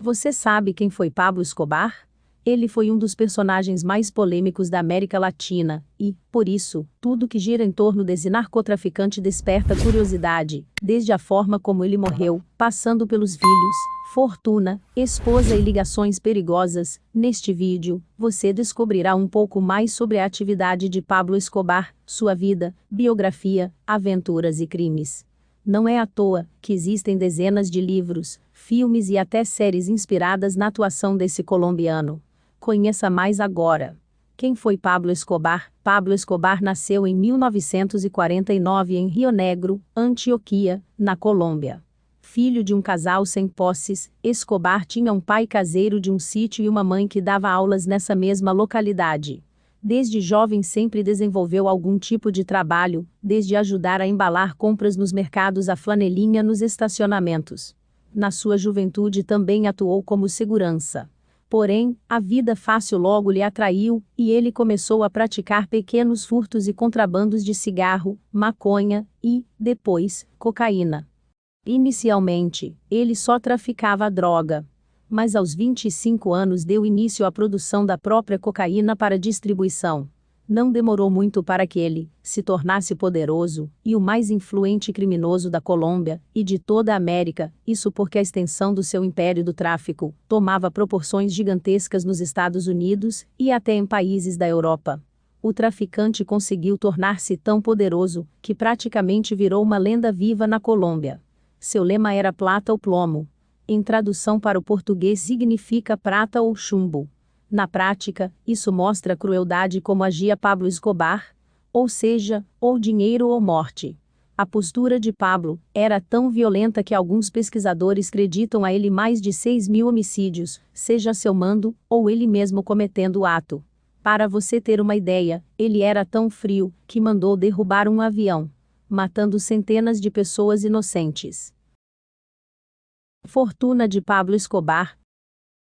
Você sabe quem foi Pablo Escobar? Ele foi um dos personagens mais polêmicos da América Latina, e, por isso, tudo que gira em torno desse narcotraficante desperta curiosidade, desde a forma como ele morreu, passando pelos filhos, fortuna, esposa e ligações perigosas. Neste vídeo, você descobrirá um pouco mais sobre a atividade de Pablo Escobar, sua vida, biografia, aventuras e crimes. Não é à toa que existem dezenas de livros, filmes e até séries inspiradas na atuação desse colombiano. Conheça mais agora. Quem foi Pablo Escobar? Pablo Escobar nasceu em 1949 em Rio Negro, Antioquia, na Colômbia. Filho de um casal sem posses, Escobar tinha um pai caseiro de um sítio e uma mãe que dava aulas nessa mesma localidade. Desde jovem sempre desenvolveu algum tipo de trabalho, desde ajudar a embalar compras nos mercados a flanelinha nos estacionamentos. Na sua juventude também atuou como segurança. Porém, a vida fácil logo lhe atraiu, e ele começou a praticar pequenos furtos e contrabandos de cigarro, maconha e, depois, cocaína. Inicialmente, ele só traficava droga. Mas aos 25 anos deu início à produção da própria cocaína para distribuição. Não demorou muito para que ele se tornasse poderoso e o mais influente criminoso da Colômbia e de toda a América, isso porque a extensão do seu império do tráfico tomava proporções gigantescas nos Estados Unidos e até em países da Europa. O traficante conseguiu tornar-se tão poderoso que praticamente virou uma lenda viva na Colômbia. Seu lema era prata ou plomo. Em tradução para o português significa prata ou chumbo. Na prática, isso mostra a crueldade como agia Pablo Escobar, ou seja, ou dinheiro ou morte. A postura de Pablo era tão violenta que alguns pesquisadores acreditam a ele mais de 6.000 homicídios, seja a seu mando, ou ele mesmo cometendo o ato. Para você ter uma ideia, ele era tão frio que mandou derrubar um avião, matando centenas de pessoas inocentes. Fortuna de Pablo Escobar.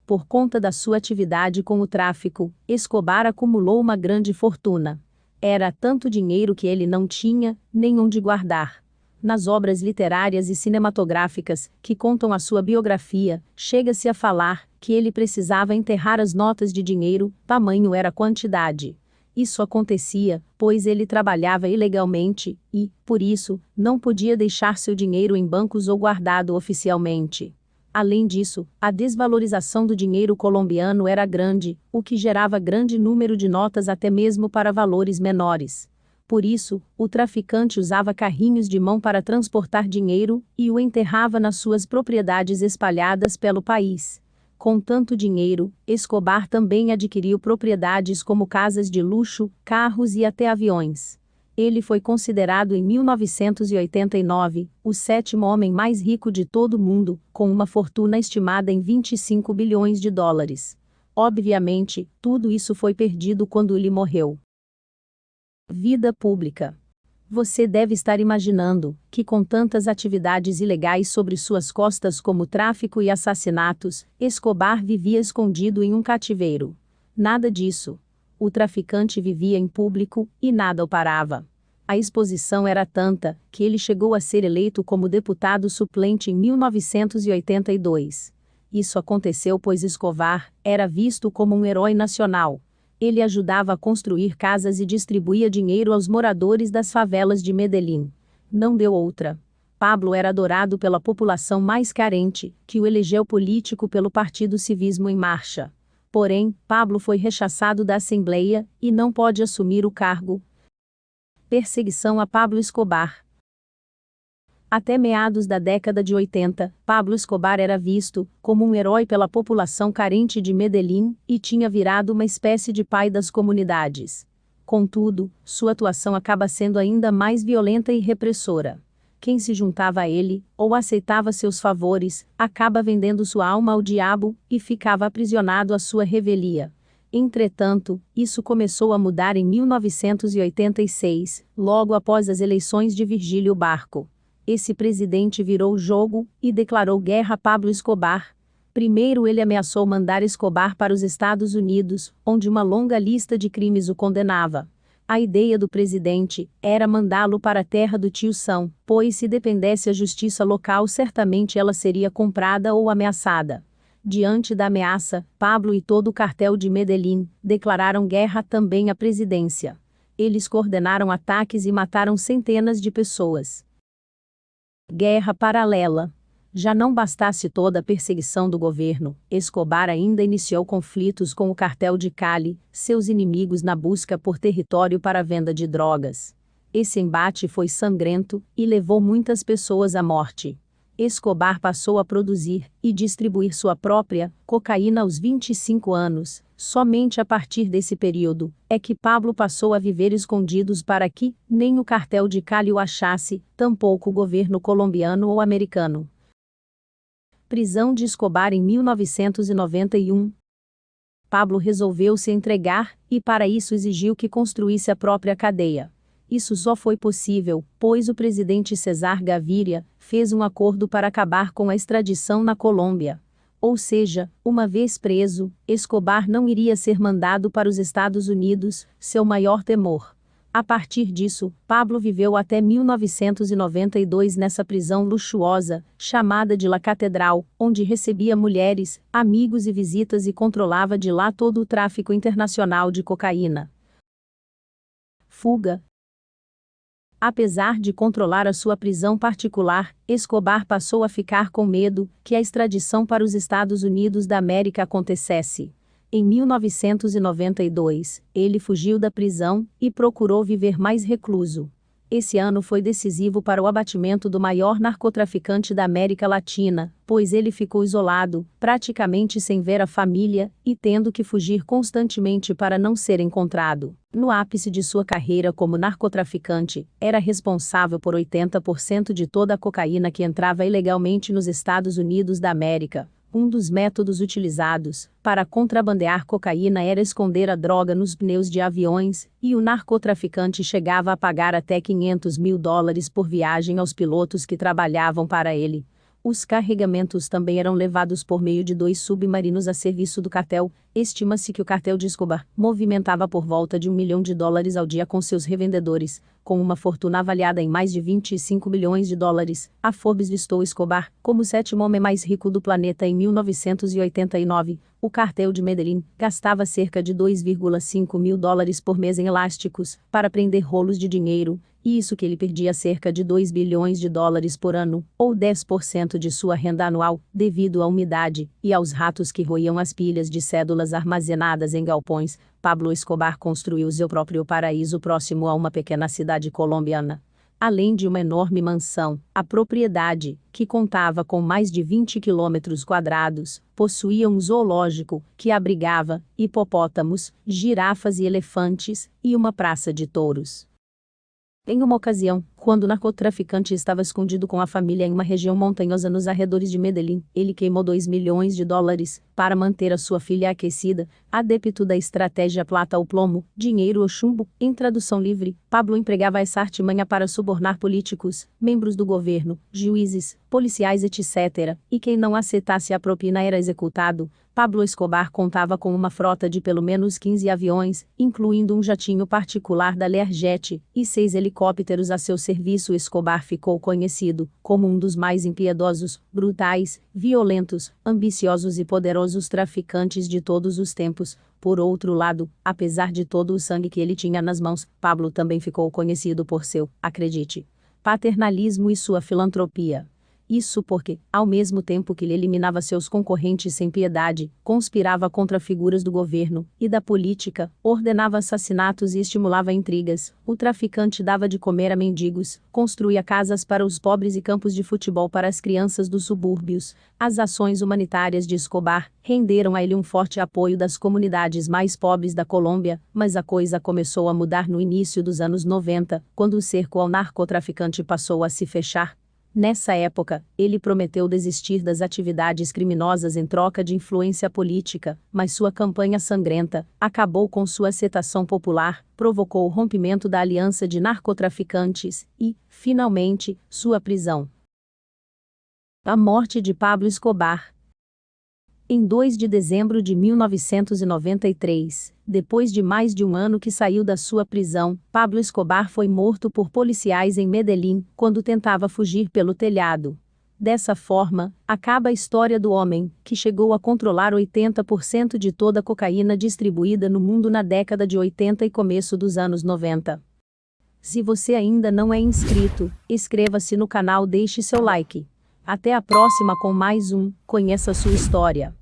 Por conta da sua atividade com o tráfico, Escobar acumulou uma grande fortuna. Era tanto dinheiro que ele não tinha nem onde guardar. Nas obras literárias e cinematográficas que contam a sua biografia, chega-se a falar que ele precisava enterrar as notas de dinheiro, tamanho era a quantidade. Isso acontecia, pois ele trabalhava ilegalmente e, por isso, não podia deixar seu dinheiro em bancos ou guardado oficialmente. Além disso, a desvalorização do dinheiro colombiano era grande, o que gerava grande número de notas até mesmo para valores menores. Por isso, o traficante usava carrinhos de mão para transportar dinheiro e o enterrava nas suas propriedades espalhadas pelo país. Com tanto dinheiro, Escobar também adquiriu propriedades como casas de luxo, carros e até aviões. Ele foi considerado em 1989 o sétimo homem mais rico de todo o mundo, com uma fortuna estimada em 25 bilhões de dólares. Obviamente, tudo isso foi perdido quando ele morreu. Vida pública. Você deve estar imaginando que, com tantas atividades ilegais sobre suas costas como tráfico e assassinatos, Escobar vivia escondido em um cativeiro. Nada disso. O traficante vivia em público e nada o parava. A exposição era tanta que ele chegou a ser eleito como deputado suplente em 1982. Isso aconteceu pois Escobar era visto como um herói nacional. Ele ajudava a construir casas e distribuía dinheiro aos moradores das favelas de Medellín. Não deu outra. Pablo era adorado pela população mais carente, que o elegeu político pelo Partido Civismo em Marcha. Porém, Pablo foi rechaçado da Assembleia e não pode assumir o cargo. Perseguição a Pablo Escobar. Até meados da década de 80, Pablo Escobar era visto como um herói pela população carente de Medellín e tinha virado uma espécie de pai das comunidades. Contudo, sua atuação acaba sendo ainda mais violenta e repressora. Quem se juntava a ele, ou aceitava seus favores, acaba vendendo sua alma ao diabo e ficava aprisionado à sua revelia. Entretanto, isso começou a mudar em 1986, logo após as eleições de Virgílio Barco. Esse presidente virou o jogo e declarou guerra a Pablo Escobar. Primeiro ele ameaçou mandar Escobar para os Estados Unidos, onde uma longa lista de crimes o condenava. A ideia do presidente era mandá-lo para a terra do tio Sam, pois se dependesse a justiça local certamente ela seria comprada ou ameaçada. Diante da ameaça, Pablo e todo o cartel de Medellín declararam guerra também à presidência. Eles coordenaram ataques e mataram centenas de pessoas. Guerra paralela. Já não bastasse toda a perseguição do governo, Escobar ainda iniciou conflitos com o cartel de Cali, seus inimigos na busca por território para a venda de drogas. Esse embate foi sangrento e levou muitas pessoas à morte. Escobar passou a produzir e distribuir sua própria cocaína aos 25 anos. Somente a partir desse período é que Pablo passou a viver escondidos para que nem o cartel de Cali o achasse, tampouco o governo colombiano ou americano. Prisão de Escobar em 1991. Pablo resolveu se entregar e para isso exigiu que construísse a própria cadeia. Isso só foi possível, pois o presidente Cesar Gaviria fez um acordo para acabar com a extradição na Colômbia. Ou seja, uma vez preso, Escobar não iria ser mandado para os Estados Unidos, seu maior temor. A partir disso, Pablo viveu até 1992 nessa prisão luxuosa, chamada de La Catedral, onde recebia mulheres, amigos e visitas e controlava de lá todo o tráfico internacional de cocaína. Fuga. Apesar de controlar a sua prisão particular, Escobar passou a ficar com medo que a extradição para os Estados Unidos da América acontecesse. Em 1992, ele fugiu da prisão e procurou viver mais recluso. Esse ano foi decisivo para o abatimento do maior narcotraficante da América Latina, pois ele ficou isolado, praticamente sem ver a família, e tendo que fugir constantemente para não ser encontrado. No ápice de sua carreira como narcotraficante, era responsável por 80% de toda a cocaína que entrava ilegalmente nos Estados Unidos da América. Um dos métodos utilizados para contrabandear cocaína era esconder a droga nos pneus de aviões, e o narcotraficante chegava a pagar até $500 mil por viagem aos pilotos que trabalhavam para ele. Os carregamentos também eram levados por meio de 2 submarinos a serviço do cartel. Estima-se que o cartel de Escobar movimentava por volta de $1 milhão ao dia com seus revendedores, com uma fortuna avaliada em mais de $25 milhões. A Forbes listou Escobar como o 7º homem mais rico do planeta em 1989. O cartel de Medellín gastava cerca de $2,5 mil por mês em elásticos para prender rolos de dinheiro, e isso que ele perdia cerca de $2 bilhões por ano, ou 10% de sua renda anual, devido à umidade e aos ratos que roíam as pilhas de cédulas armazenadas em galpões. Pablo Escobar construiu seu próprio paraíso próximo a uma pequena cidade colombiana. Além de uma enorme mansão, a propriedade, que contava com mais de 20 quilômetros quadrados, possuía um zoológico, que abrigava hipopótamos, girafas e elefantes, e uma praça de touros. Em uma ocasião, quando o narcotraficante estava escondido com a família em uma região montanhosa nos arredores de Medellín, ele queimou $2 milhões para manter a sua filha aquecida, adepto da estratégia plata ou plomo, dinheiro ou chumbo. Em tradução livre, Pablo empregava essa artimanha para subornar políticos, membros do governo, juízes, policiais etc., e quem não aceitasse a propina era executado. Pablo Escobar contava com uma frota de pelo menos 15 aviões, incluindo um jatinho particular da Learjet, e 6 helicópteros a seu serviço. Escobar ficou conhecido como um dos mais impiedosos, brutais, violentos, ambiciosos e poderosos traficantes de todos os tempos. Por outro lado, apesar de todo o sangue que ele tinha nas mãos, Pablo também ficou conhecido por seu, acredite, paternalismo e sua filantropia. Isso porque, ao mesmo tempo que ele eliminava seus concorrentes sem piedade, conspirava contra figuras do governo e da política, ordenava assassinatos e estimulava intrigas, o traficante dava de comer a mendigos, construía casas para os pobres e campos de futebol para as crianças dos subúrbios. As ações humanitárias de Escobar renderam a ele um forte apoio das comunidades mais pobres da Colômbia, mas a coisa começou a mudar no início dos anos 90, quando o cerco ao narcotraficante passou a se fechar. Nessa época, ele prometeu desistir das atividades criminosas em troca de influência política, mas sua campanha sangrenta acabou com sua aceitação popular, provocou o rompimento da aliança de narcotraficantes e, finalmente, sua prisão. A morte de Pablo Escobar. Em 2 de dezembro de 1993, depois de mais de um ano que saiu da sua prisão, Pablo Escobar foi morto por policiais em Medellín, quando tentava fugir pelo telhado. Dessa forma, acaba a história do homem, que chegou a controlar 80% de toda a cocaína distribuída no mundo na década de 80 e começo dos anos 90. Se você ainda não é inscrito, inscreva-se no canal, deixe seu like. Até a próxima com mais um Conheça Sua História.